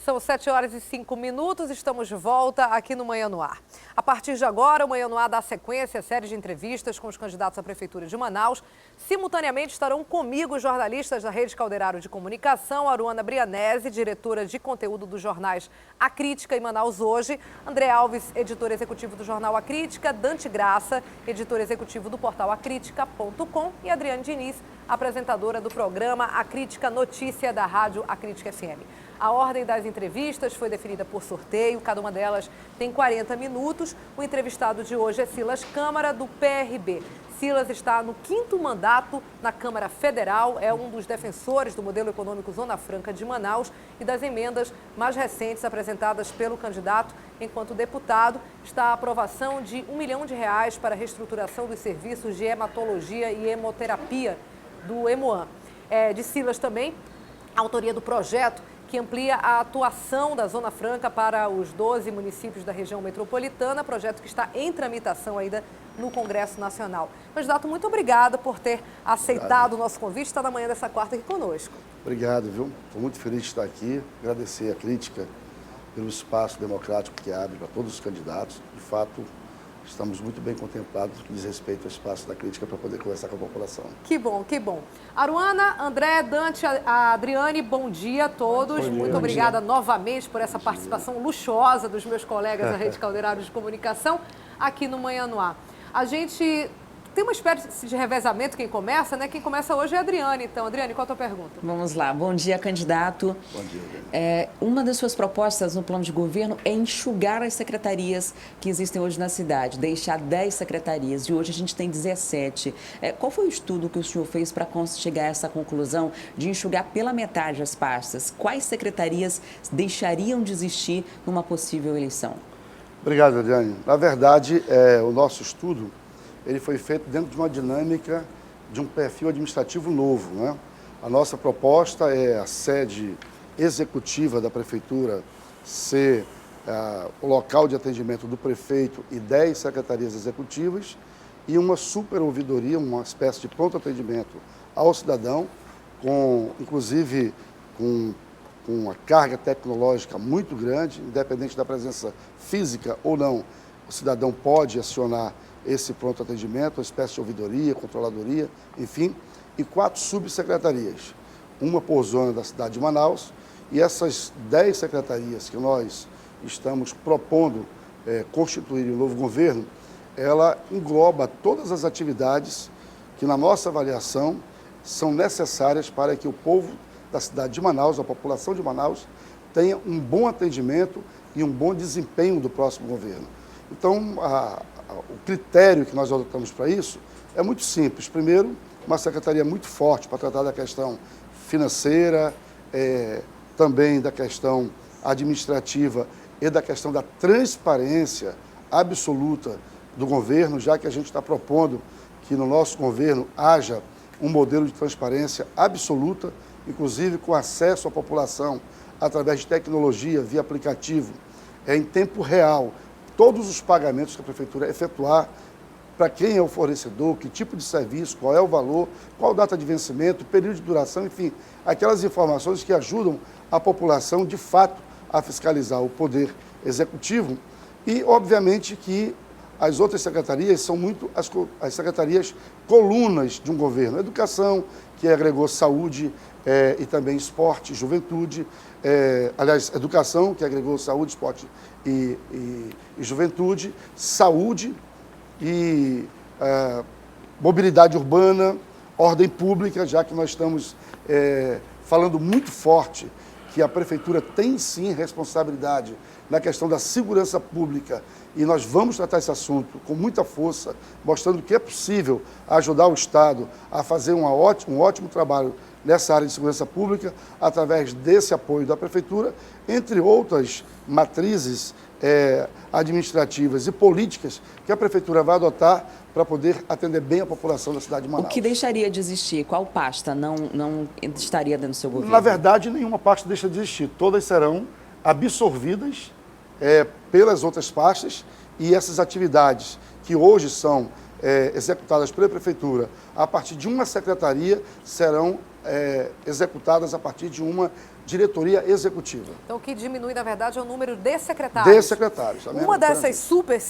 São 7h05, estamos de volta aqui no Manhã no Ar. A partir de agora, o Manhã no Ar dá sequência à série de entrevistas com os candidatos à Prefeitura de Manaus. Simultaneamente estarão comigo os jornalistas da Rede Calderaro de Comunicação, Aruana Brianese, diretora de conteúdo dos jornais A Crítica e Manaus Hoje, André Alves, editor executivo do jornal A Crítica, Dante Graça, editor executivo do portal acritica.com e Adriane Diniz, apresentadora do programa A Crítica Notícia da rádio A Crítica FM. A ordem das entrevistas foi definida por sorteio, cada uma delas tem 40 minutos. O entrevistado de hoje é Silas Câmara, do PRB. Silas está no 5º mandato na Câmara Federal, é um dos defensores do modelo econômico Zona Franca de Manaus e das emendas mais recentes apresentadas pelo candidato. Enquanto deputado, está a aprovação de R$1 milhão para a reestruturação dos serviços de hematologia e hemoterapia do Hemoam. De Silas também, a autoria do projeto que amplia a atuação da Zona Franca para os 12 municípios da região metropolitana, projeto que está em tramitação ainda no Congresso Nacional. Candidato, muito obrigada por ter aceitado o nosso convite, está na manhã dessa quarta aqui conosco. Obrigado, viu? Estou muito feliz de estar aqui, agradecer a Crítica pelo espaço democrático que abre para todos os candidatos. De fato, estamos muito bem contemplados no que diz respeito ao espaço da Crítica para poder conversar com a população. Que bom, que bom. Aruana, André, Dante, a Adriane, bom dia a todos. Muito obrigada novamente por essa participação luxuosa dos meus colegas da Rede Calderaro de Comunicação aqui no Manhã no Ar. A gente tem uma espécie de revezamento, quem começa, né? Quem começa hoje é a Adriane. Então, Adriane, qual a tua pergunta? Vamos lá. Bom dia, candidato. Bom dia, Adriane. Uma das suas propostas no plano de governo é enxugar as secretarias que existem hoje na cidade, deixar 10 secretarias, e hoje a gente tem 17. Qual foi o estudo que o senhor fez para chegar a essa conclusão de enxugar pela metade as pastas? Quais secretarias deixariam de existir numa possível eleição? Obrigado, Adriane. Na verdade, o nosso estudo ele foi feito dentro de uma dinâmica de um perfil administrativo novo, né? A nossa proposta é a sede executiva da Prefeitura ser o local de atendimento do prefeito e 10 secretarias executivas e uma super ouvidoria, uma espécie de pronto atendimento ao cidadão, inclusive com uma carga tecnológica muito grande, independente da presença física ou não, o cidadão pode acionar esse pronto atendimento, uma espécie de ouvidoria, controladoria, enfim, e 4 subsecretarias, uma por zona da cidade de Manaus, e essas 10 secretarias que nós estamos propondo constituir em um novo governo, ela engloba todas as atividades que, na nossa avaliação, são necessárias para que o povo da cidade de Manaus, a população de Manaus, tenha um bom atendimento e um bom desempenho do próximo governo. Então, o critério que nós adotamos para isso é muito simples. Primeiro, uma secretaria muito forte para tratar da questão financeira, também da questão administrativa e da questão da transparência absoluta do governo, já que a gente está propondo que no nosso governo haja um modelo de transparência absoluta, inclusive com acesso à população através de tecnologia, via aplicativo, em tempo real, todos os pagamentos que a Prefeitura efetuar, para quem é o fornecedor, que tipo de serviço, qual é o valor, qual data de vencimento, período de duração, enfim, aquelas informações que ajudam a população, de fato, a fiscalizar o poder executivo. E, obviamente, que as outras secretarias são muito as secretarias colunas de um governo. Educação, que agregou saúde e também esporte, juventude. Aliás, educação, que agregou saúde, esporte e juventude, saúde e mobilidade urbana, ordem pública, já que nós estamos falando muito forte que a Prefeitura tem sim responsabilidade na questão da segurança pública e nós vamos tratar esse assunto com muita força, mostrando que é possível ajudar o Estado a fazer um ótimo trabalho nessa área de segurança pública, através desse apoio da Prefeitura, entre outras matrizes administrativas e políticas que a Prefeitura vai adotar para poder atender bem a população da cidade de Manaus. O que deixaria de existir? Qual pasta não estaria dentro do seu governo? Na verdade, nenhuma pasta deixa de existir. Todas serão absorvidas pelas outras pastas e essas atividades que hoje são executadas pela Prefeitura a partir de uma secretaria serão executadas a partir de uma diretoria executiva. Então, o que diminui, na verdade, é o número de secretários. De secretários. Uma dessas super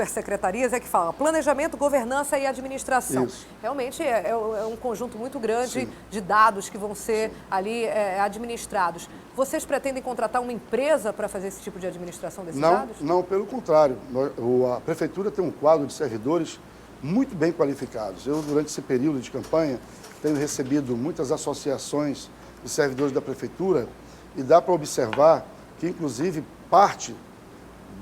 secretarias é que fala planejamento, governança e administração. Isso. Realmente é um conjunto muito grande de dados que vão ser ali administrados. Vocês pretendem contratar uma empresa para fazer esse tipo de administração desses dados? Não, pelo contrário. A Prefeitura tem um quadro de servidores muito bem qualificados. Eu, durante esse período de campanha, tenho recebido muitas associações de servidores da Prefeitura e dá para observar que, inclusive, parte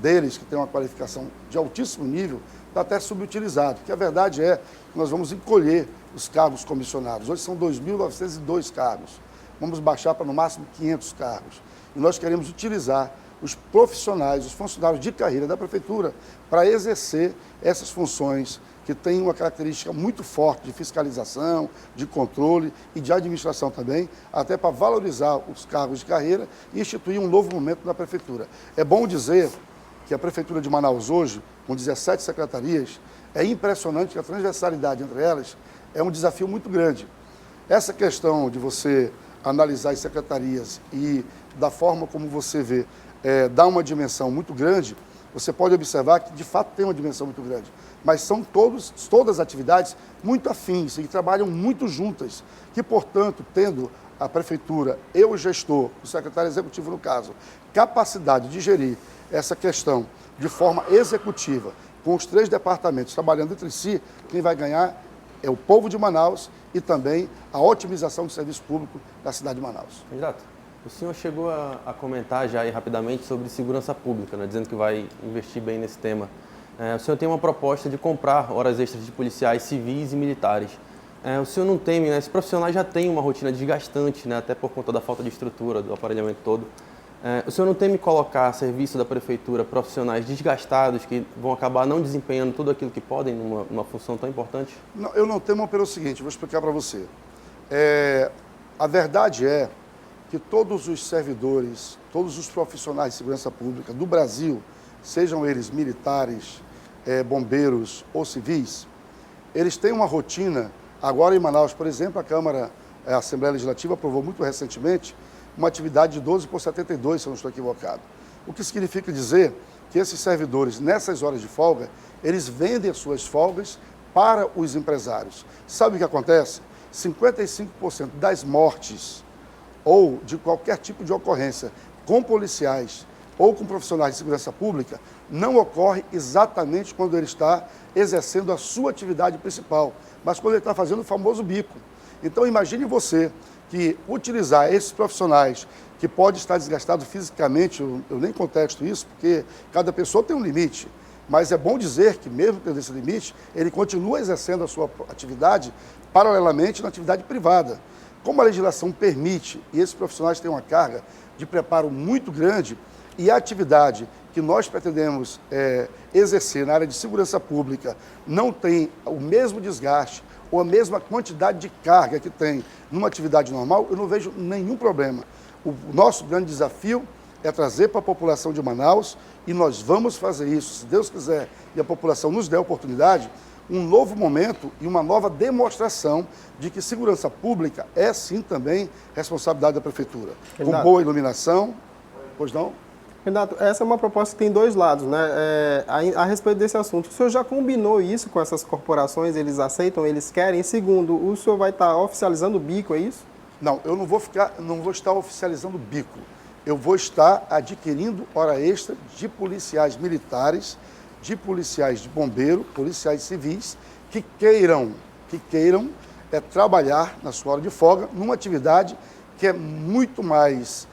deles, que tem uma qualificação de altíssimo nível, está até subutilizado. Porque a verdade é que nós vamos encolher os cargos comissionados. Hoje são 2.902 cargos. Vamos baixar para, no máximo, 500 cargos. E nós queremos utilizar os profissionais, os funcionários de carreira da Prefeitura para exercer essas funções que têm uma característica muito forte de fiscalização, de controle e de administração também, até para valorizar os cargos de carreira e instituir um novo momento na Prefeitura. É bom dizer que a Prefeitura de Manaus hoje, com 17 secretarias, é impressionante que a transversalidade entre elas é um desafio muito grande. Essa questão de você analisar as secretarias e da forma como você vê, dá uma dimensão muito grande, você pode observar que de fato tem uma dimensão muito grande, mas são todas atividades muito afins e que trabalham muito juntas, que portanto, tendo a Prefeitura e o gestor, o secretário executivo no caso, capacidade de gerir essa questão de forma executiva, com os 3 departamentos trabalhando entre si, quem vai ganhar é o povo de Manaus e também a otimização do serviço público da cidade de Manaus. Candidato, o senhor chegou a comentar já aí rapidamente sobre segurança pública, né, dizendo que vai investir bem nesse tema. O senhor tem uma proposta de comprar horas extras de policiais civis e militares. O senhor não teme, né, esses profissionais já têm uma rotina desgastante, né, até por conta da falta de estrutura, do aparelhamento todo. O senhor não teme colocar a serviço da Prefeitura profissionais desgastados que vão acabar não desempenhando tudo aquilo que podem numa função tão importante? Não, eu não temo pelo seguinte, vou explicar para você. A verdade é que todos os servidores, todos os profissionais de segurança pública do Brasil, sejam eles militares, bombeiros ou civis, eles têm uma rotina. Agora em Manaus, por exemplo, a Assembleia Legislativa aprovou muito recentemente uma atividade de 12 por 72, se eu não estou equivocado. O que significa dizer que esses servidores, nessas horas de folga, eles vendem as suas folgas para os empresários. Sabe o que acontece? 55% das mortes ou de qualquer tipo de ocorrência com policiais ou com profissionais de segurança pública não ocorre exatamente quando ele está exercendo a sua atividade principal, mas quando ele está fazendo o famoso bico. Então imagine você que utilizar esses profissionais que pode estar desgastado fisicamente, eu nem contesto isso, porque cada pessoa tem um limite, mas é bom dizer que mesmo tendo esse limite, ele continua exercendo a sua atividade paralelamente na atividade privada. Como a legislação permite, e esses profissionais têm uma carga de preparo muito grande, e a atividade que nós pretendemos exercer na área de segurança pública não tem o mesmo desgaste ou a mesma quantidade de carga que tem numa atividade normal, eu não vejo nenhum problema. O nosso grande desafio é trazer para a população de Manaus, e nós vamos fazer isso, se Deus quiser, e a população nos der a oportunidade, um novo momento e uma nova demonstração de que segurança pública é sim também responsabilidade da Prefeitura. Candidato. Com boa iluminação, pois não? Candidato, essa é uma proposta que tem 2 lados, né? A respeito desse assunto, o senhor já combinou isso com essas corporações? Eles aceitam, eles querem? E segundo, o senhor vai estar oficializando o bico, é isso? Não, eu não vou estar oficializando bico. Eu vou estar adquirindo hora extra de policiais militares, de policiais de bombeiro, policiais civis, que queiram trabalhar na sua hora de folga numa atividade que é muito mais,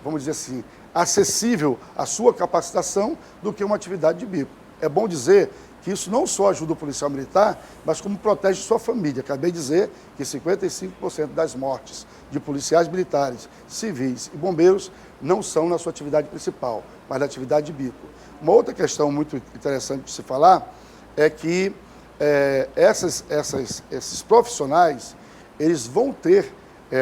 vamos dizer assim, acessível à sua capacitação do que uma atividade de bico. É bom dizer que isso não só ajuda o policial militar, mas como protege sua família. Acabei de dizer que 55% das mortes de policiais militares, civis e bombeiros não são na sua atividade principal, mas na atividade de bico. Uma outra questão muito interessante de se falar é que esses profissionais, eles vão ter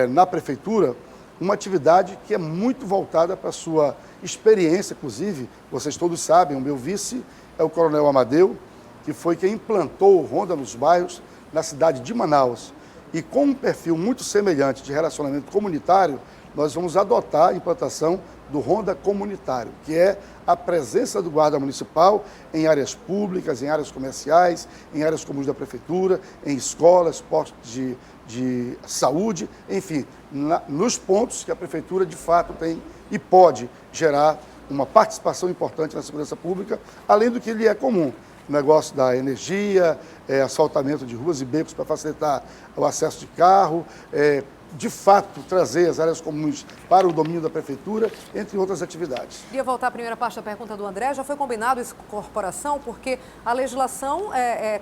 na Prefeitura uma atividade que é muito voltada para a sua experiência, inclusive, vocês todos sabem, o meu vice é o Coronel Amadeu, que foi quem implantou o Ronda nos Bairros na cidade de Manaus. E com um perfil muito semelhante de relacionamento comunitário, nós vamos adotar a implantação do Ronda Comunitário, que é a presença do guarda municipal em áreas públicas, em áreas comerciais, em áreas comuns da prefeitura, em escolas, postos de saúde, enfim, nos pontos que a prefeitura de fato tem e pode gerar uma participação importante na segurança pública, além do que lhe é comum. O negócio da energia, asfaltamento de ruas e becos para facilitar o acesso de carro, de fato, trazer as áreas comuns para o domínio da prefeitura, entre outras atividades. Queria voltar à primeira parte da pergunta do André. Já foi combinado isso com a corporação, porque a legislação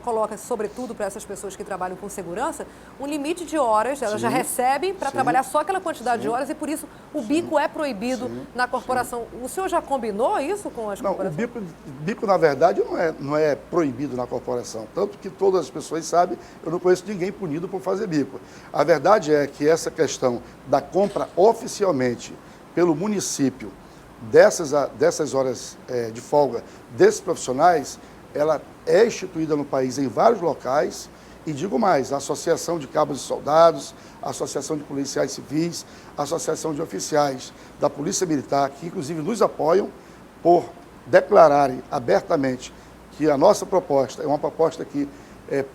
coloca, sobretudo para essas pessoas que trabalham com segurança, um limite de horas. Elas já recebem para trabalhar só aquela quantidade de horas e, por isso, o bico é proibido na corporação. O senhor já combinou isso com as corporações? Não, o bico, na verdade, não é proibido na corporação. Tanto que todas as pessoas sabem, eu não conheço ninguém punido por fazer bico. A verdade é que essa questão da compra oficialmente pelo município dessas horas de folga desses profissionais, ela é instituída no país em vários locais e digo mais, a Associação de Cabos e Soldados, a Associação de Policiais Civis, a Associação de Oficiais da Polícia Militar, que inclusive nos apoiam por declararem abertamente que a nossa proposta é uma proposta que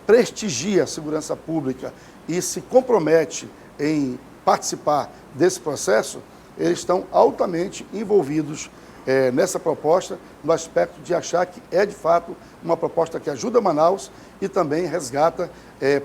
prestigia a segurança pública e se compromete em participar desse processo, eles estão altamente envolvidos nessa proposta, no aspecto de achar que é, de fato, uma proposta que ajuda Manaus e também resgata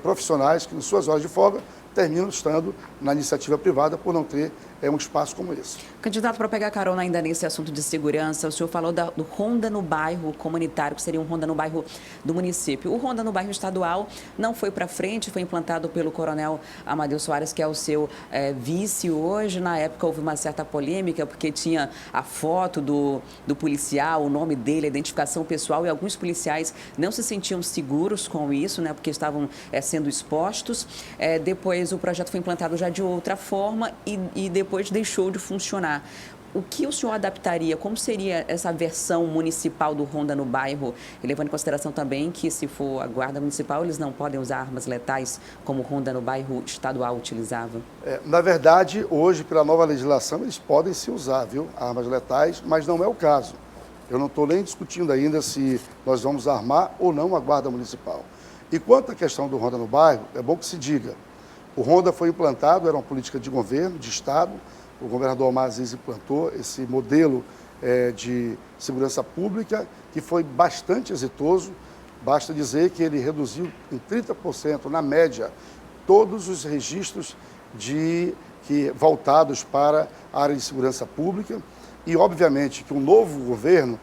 profissionais que, em suas horas de folga, terminam estando na iniciativa privada por não ter um espaço como esse. Candidato, para pegar carona ainda nesse assunto de segurança, o senhor falou do Ronda no Bairro comunitário, que seria um Ronda no Bairro do município. O Ronda no Bairro estadual não foi para frente, foi implantado pelo coronel Amadeu Soares, que é o seu vice hoje. Na época houve uma certa polêmica, porque tinha a foto do policial, o nome dele, a identificação pessoal, e alguns policiais não se sentiam seguros com isso, né, porque estavam sendo expostos. Depois o projeto foi implantado já de outra forma e depois deixou de funcionar. O que o senhor adaptaria? Como seria essa versão municipal do Ronda no Bairro? E levando em consideração também que, se for a Guarda Municipal, eles não podem usar armas letais como o Ronda no Bairro estadual utilizava? Na verdade, hoje, pela nova legislação, eles podem se usar, armas letais, mas não é o caso. Eu não estou nem discutindo ainda se nós vamos armar ou não a Guarda Municipal. E quanto à questão do Ronda no Bairro, é bom que se diga. O Ronda foi implantado, era uma política de governo, de Estado. O governador Omar Aziz implantou esse modelo de segurança pública, que foi bastante exitoso. Basta dizer que ele reduziu em 30%, na média, todos os registros voltados para a área de segurança pública. E, obviamente, que o novo governo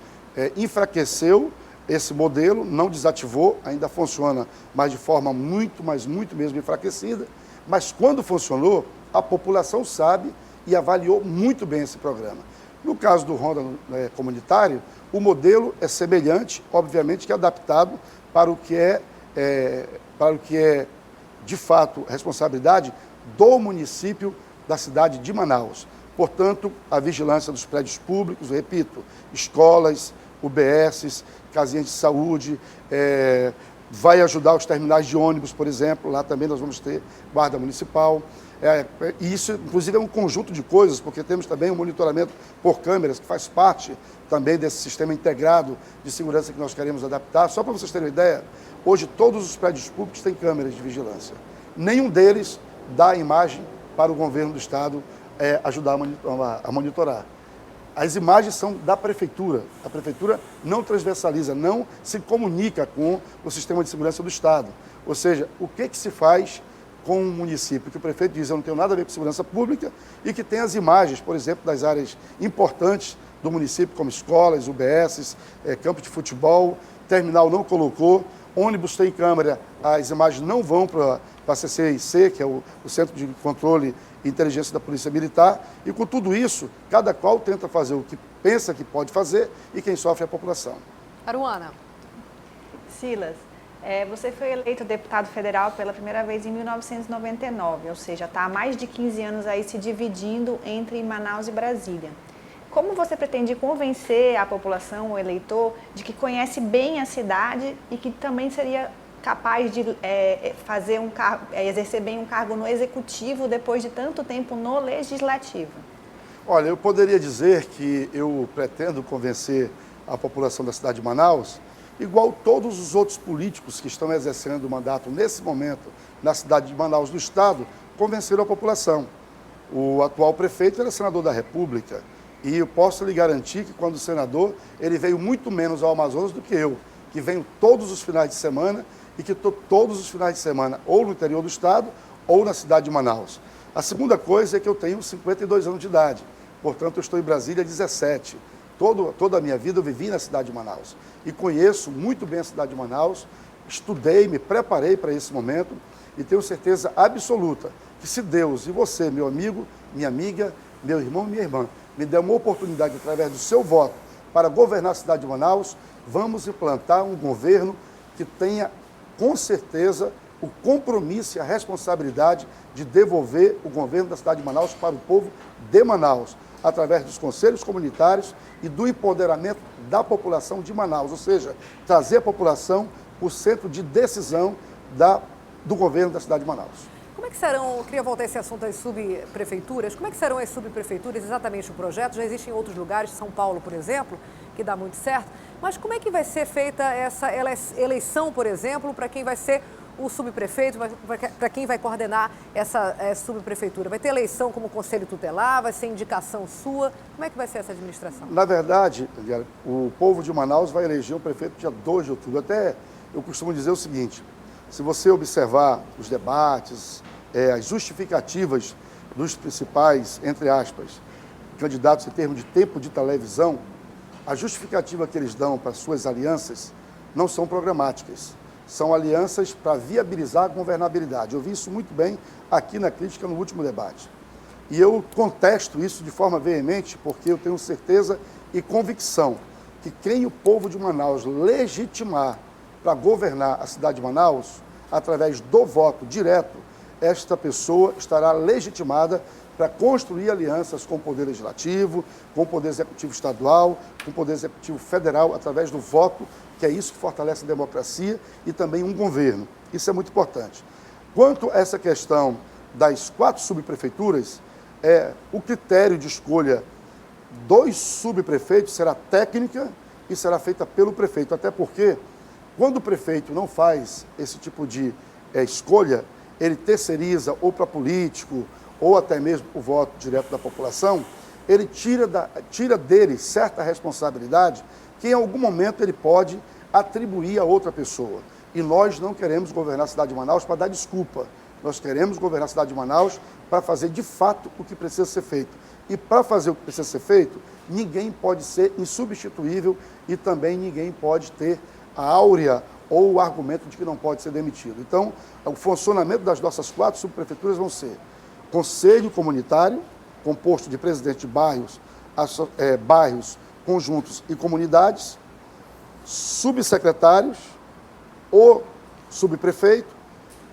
enfraqueceu esse modelo, não desativou, ainda funciona, mas de forma muito mesmo enfraquecida. Mas quando funcionou, a população sabe e avaliou muito bem esse programa. No caso do Ronda comunitário, o modelo é semelhante, obviamente que é adaptado para o que é de fato responsabilidade do município da cidade de Manaus. Portanto, a vigilância dos prédios públicos, repito, escolas, UBSs, casinhas de saúde, vai ajudar os terminais de ônibus, por exemplo, lá também nós vamos ter guarda municipal. E isso, inclusive, é um conjunto de coisas, porque temos também o monitoramento por câmeras, que faz parte também desse sistema integrado de segurança que nós queremos adaptar. Só para vocês terem uma ideia, hoje todos os prédios públicos têm câmeras de vigilância. Nenhum deles dá imagem para o governo do Estado ajudar a monitorar. As imagens são da prefeitura. A prefeitura não transversaliza, não se comunica com o sistema de segurança do Estado. Ou seja, o que se faz com um município que o prefeito diz eu não tenho nada a ver com segurança pública e que tem as imagens, por exemplo, das áreas importantes do município, como escolas, UBSs, campo de futebol, terminal não colocou, ônibus tem câmera, as imagens não vão para a CCIC, que é o Centro de Controle e Inteligência da Polícia Militar, e com tudo isso, cada qual tenta fazer o que pensa que pode fazer e quem sofre é a população. Aruana. Silas, você foi eleito deputado federal pela primeira vez em 1999, ou seja, está há mais de 15 anos aí se dividindo entre Manaus e Brasília. Como você pretende convencer a população, o eleitor, de que conhece bem a cidade e que também seria capaz de fazer exercer bem um cargo no executivo depois de tanto tempo no legislativo? Olha, eu poderia dizer que eu pretendo convencer a população da cidade de Manaus, igual todos os outros políticos que estão exercendo o mandato nesse momento na cidade de Manaus, do estado, convenceram a população. O atual prefeito era senador da República e eu posso lhe garantir que quando senador, ele veio muito menos ao Amazonas do que eu, que venho todos os finais de semana e que estou todos os finais de semana ou no interior do estado ou na cidade de Manaus. A segunda coisa é que eu tenho 52 anos de idade, portanto eu estou em Brasília há 17. Toda a minha vida eu vivi na cidade de Manaus e conheço muito bem a cidade de Manaus, estudei, me preparei para esse momento e tenho certeza absoluta que se Deus e você, meu amigo, minha amiga, meu irmão e minha irmã, me der uma oportunidade através do seu voto para governar a cidade de Manaus, vamos implantar um governo que tenha com certeza o compromisso e a responsabilidade de devolver o governo da cidade de Manaus para o povo de Manaus, através dos conselhos comunitários e do empoderamento da população de Manaus, ou seja, trazer a população para o centro de decisão do governo da cidade de Manaus. Como é que serão, eu queria voltar a esse assunto das subprefeituras, como é que serão as subprefeituras, exatamente o projeto? Já existe em outros lugares, São Paulo, por exemplo, que dá muito certo, mas como é que vai ser feita essa eleição, por exemplo, para quem vai ser o subprefeito, para quem vai coordenar essa subprefeitura? Vai ter eleição como conselho tutelar, vai ser indicação sua? Como é que vai ser essa administração? Na verdade, o povo de Manaus vai eleger um prefeito dia 2 de outubro. Até eu costumo dizer o seguinte, se você observar os debates, as justificativas dos principais, entre aspas, candidatos em termos de tempo de televisão, a justificativa que eles dão para suas alianças não são programáticas. São alianças para viabilizar a governabilidade. Eu vi isso muito bem aqui na crítica no último debate. E eu contesto isso de forma veemente porque eu tenho certeza e convicção que quem o povo de Manaus legitimar para governar a cidade de Manaus, através do voto direto, esta pessoa estará legitimada para construir alianças com o Poder Legislativo, com o Poder Executivo Estadual, com o Poder Executivo Federal, através do voto, que é isso que fortalece a democracia e também um governo. Isso é muito importante. Quanto a essa questão das 4 subprefeituras, o critério de escolha dos subprefeitos será técnica e será feita pelo prefeito, até porque quando o prefeito não faz esse tipo de escolha, ele terceiriza ou para político ou até mesmo o voto direto da população, ele tira dele certa responsabilidade que em algum momento ele pode atribuir a outra pessoa. E nós não queremos governar a cidade de Manaus para dar desculpa. Nós queremos governar a cidade de Manaus para fazer de fato o que precisa ser feito. E para fazer o que precisa ser feito, ninguém pode ser insubstituível e também ninguém pode ter a áurea ou o argumento de que não pode ser demitido. Então, o funcionamento das nossas 4 subprefeituras vão ser conselho comunitário, composto de presidentes de bairros, bairros, conjuntos e comunidades, subsecretários, o subprefeito,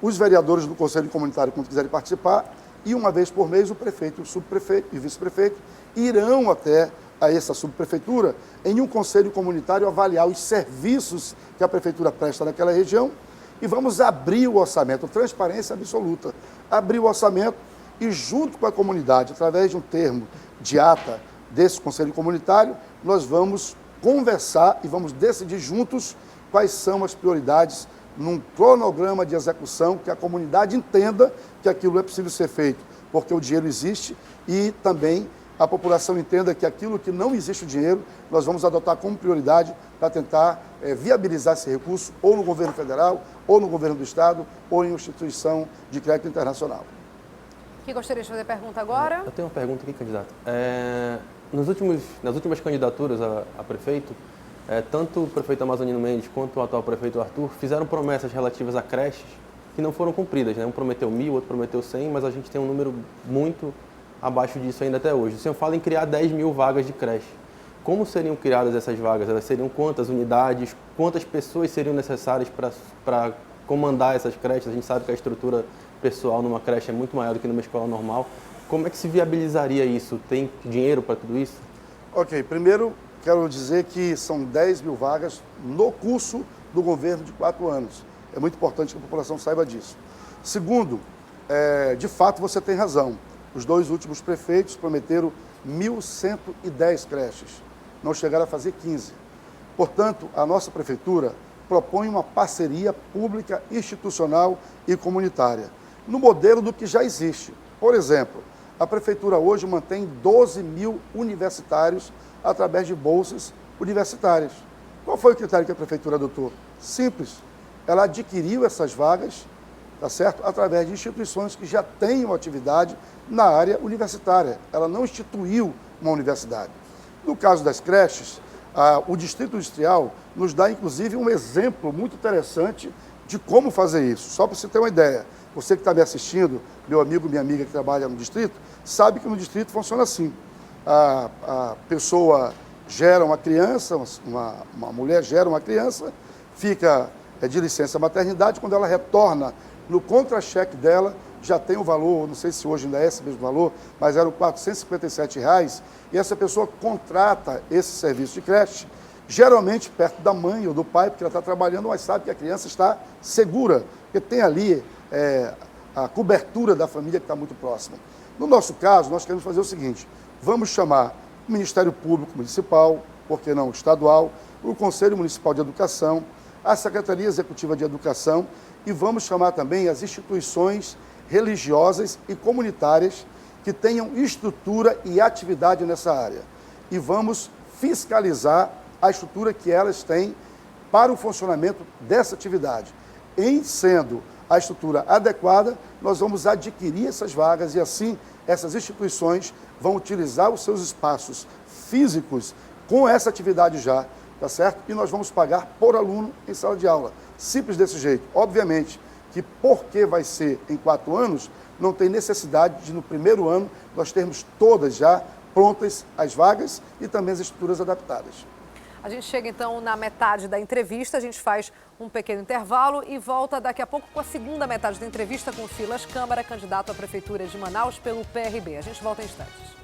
os vereadores do conselho comunitário, quando quiserem participar, e uma vez por mês o prefeito, o subprefeito e o vice-prefeito irão até a essa subprefeitura em um conselho comunitário avaliar os serviços que a prefeitura presta naquela região e vamos abrir o orçamento, transparência absoluta, abrir o orçamento e junto com a comunidade, através de um termo de ata desse conselho comunitário, nós vamos conversar e vamos decidir juntos quais são as prioridades num cronograma de execução que a comunidade entenda que aquilo é possível ser feito, porque o dinheiro existe e também a população entenda que aquilo que não existe o dinheiro, nós vamos adotar como prioridade para tentar viabilizar esse recurso ou no governo federal, ou no governo do estado, ou em instituição de crédito internacional. Quem gostaria de fazer pergunta agora? Eu tenho uma pergunta aqui, candidato. Nas últimas candidaturas a prefeito, tanto o prefeito Amazonino Mendes quanto o atual prefeito Arthur fizeram promessas relativas a creches que não foram cumpridas, né? Um prometeu 1.000, outro prometeu 100, mas a gente tem um número muito abaixo disso ainda até hoje. O senhor fala em criar 10.000 vagas de creche. Como seriam criadas essas vagas? Elas seriam quantas unidades? Quantas pessoas seriam necessárias para comandar essas creches? A gente sabe que a estrutura pessoal numa creche é muito maior do que numa escola normal. Como é que se viabilizaria isso? Tem dinheiro para tudo isso? Ok, primeiro quero dizer que são 10.000 vagas no curso do governo de 4 anos. É muito importante que a população saiba disso. Segundo, de fato você tem razão. Os 2 últimos prefeitos prometeram 1.110 creches. Não chegaram a fazer 15. Portanto, a nossa prefeitura propõe uma parceria pública, institucional e comunitária, no modelo do que já existe. Por exemplo, a prefeitura hoje mantém 12 mil universitários através de bolsas universitárias. Qual foi o critério que a prefeitura adotou? Simples. Ela adquiriu essas vagas, tá certo? Através de instituições que já tenham atividade na área universitária. Ela não instituiu uma universidade. No caso das creches, o Distrito Industrial nos dá, inclusive, um exemplo muito interessante de como fazer isso. Só para você ter uma ideia, você que está me assistindo, meu amigo, minha amiga que trabalha no Distrito, sabe que no Distrito funciona assim. A pessoa gera uma criança, uma mulher gera uma criança, fica de licença maternidade, quando ela retorna no contra-cheque dela, já tem o valor, não sei se hoje ainda é esse mesmo valor, mas era o R$ 457, e essa pessoa contrata esse serviço de creche, geralmente perto da mãe ou do pai, porque ela está trabalhando, mas sabe que a criança está segura, porque tem ali a cobertura da família que está muito próxima. No nosso caso, nós queremos fazer o seguinte, vamos chamar o Ministério Público Municipal, por que não estadual, o Conselho Municipal de Educação, a Secretaria Executiva de Educação e vamos chamar também as instituições religiosas e comunitárias que tenham estrutura e atividade nessa área. E vamos fiscalizar a estrutura que elas têm para o funcionamento dessa atividade. Em sendo a estrutura adequada, nós vamos adquirir essas vagas e assim essas instituições vão utilizar os seus espaços físicos com essa atividade já, tá certo? E nós vamos pagar por aluno em sala de aula. Simples desse jeito. Obviamente que porque vai ser em 4 anos, não tem necessidade de no primeiro ano nós termos todas já prontas as vagas e também as estruturas adaptadas. A gente chega então na metade da entrevista, a gente faz um pequeno intervalo e volta daqui a pouco com a segunda metade da entrevista com o Silas Câmara, candidato à Prefeitura de Manaus pelo PRB. A gente volta em instantes.